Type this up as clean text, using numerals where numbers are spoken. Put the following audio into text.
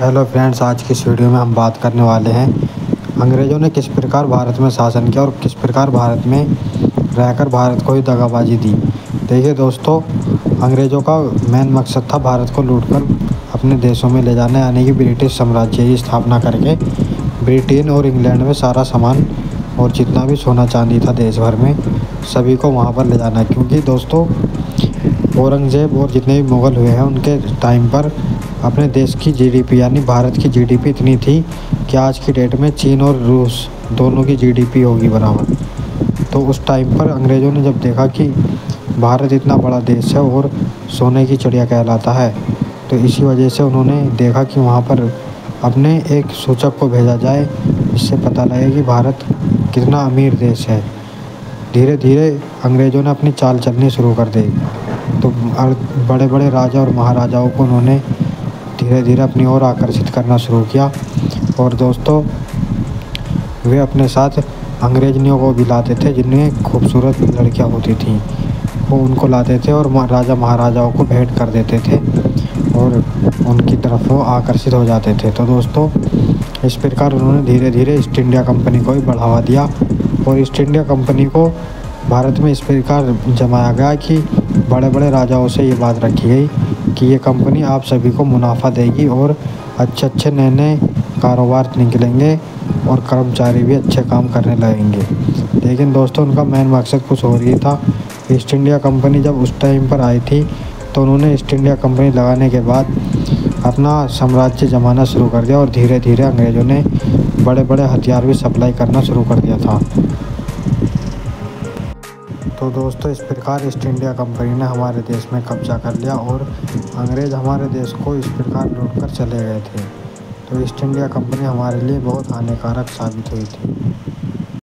Hello friends, आज की इस वीडियो में हम बात करने वाले हैं अंग्रेज़ों ने किस प्रकार भारत में शासन किया और किस प्रकार भारत में रहकर भारत को ही दगाबाजी दी। देखिए दोस्तों, अंग्रेज़ों का मेन मकसद था भारत को लूटकर अपने देशों में ले जाना, यानी कि ब्रिटिश साम्राज्य की स्थापना करके ब्रिटेन और इंग्लैंड में सारा सामान और जितना भी सोना चांदी था देश भर में सभी को वहाँ पर ले जाना। क्योंकि दोस्तों, औरंगज़ेब और जितने भी मुग़ल हुए हैं उनके टाइम पर अपने देश की जीडीपी यानी भारत की जीडीपी इतनी थी कि आज की डेट में चीन और रूस दोनों की जीडीपी होगी बराबर। तो उस टाइम पर अंग्रेज़ों ने जब देखा कि भारत इतना बड़ा देश है और सोने की चिड़िया कहलाता है, तो इसी वजह से उन्होंने देखा कि वहाँ पर अपने एक सूचक को भेजा जाए, इससे पता लगे कि भारत कितना अमीर देश है। धीरे धीरे अंग्रेज़ों ने अपनी चाल चलनी शुरू कर दी। तो बड़े बड़े राजा और महाराजाओं को उन्होंने धीरे धीरे अपनी ओर आकर्षित करना शुरू किया। और दोस्तों, वे अपने साथ अंग्रेज़नियों को भी लाते थे, जिनमें खूबसूरत लड़कियां होती थीं, वो उनको लाते थे और राजा महाराजाओं को भेंट कर देते थे और उनकी तरफ वो आकर्षित हो जाते थे। तो दोस्तों, इस प्रकार उन्होंने धीरे धीरे ईस्ट इंडिया कंपनी को भी बढ़ावा दिया और ईस्ट इंडिया कंपनी को भारत में इस प्रकार जमाया गया कि बड़े बड़े राजाओं से ये बात रखी गई कि ये कंपनी आप सभी को मुनाफा देगी और अच्छे अच्छे नए नए कारोबार निकलेंगे और कर्मचारी भी अच्छे काम करने लगेंगे। लेकिन दोस्तों, उनका मेन मकसद कुछ और ही था। ईस्ट इंडिया कंपनी जब उस टाइम पर आई थी तो उन्होंने ईस्ट इंडिया कंपनी लगाने के बाद अपना साम्राज्य जमाना शुरू कर दिया और धीरे धीरे अंग्रेज़ों ने बड़े बड़े हथियार भी सप्लाई करना शुरू कर दिया था। तो दोस्तों, इस प्रकार ईस्ट इंडिया कंपनी ने हमारे देश में कब्जा कर लिया और अंग्रेज़ हमारे देश को इस प्रकार लूट कर चले गए थे। तो ईस्ट इंडिया कंपनी हमारे लिए बहुत हानिकारक साबित हुई थी।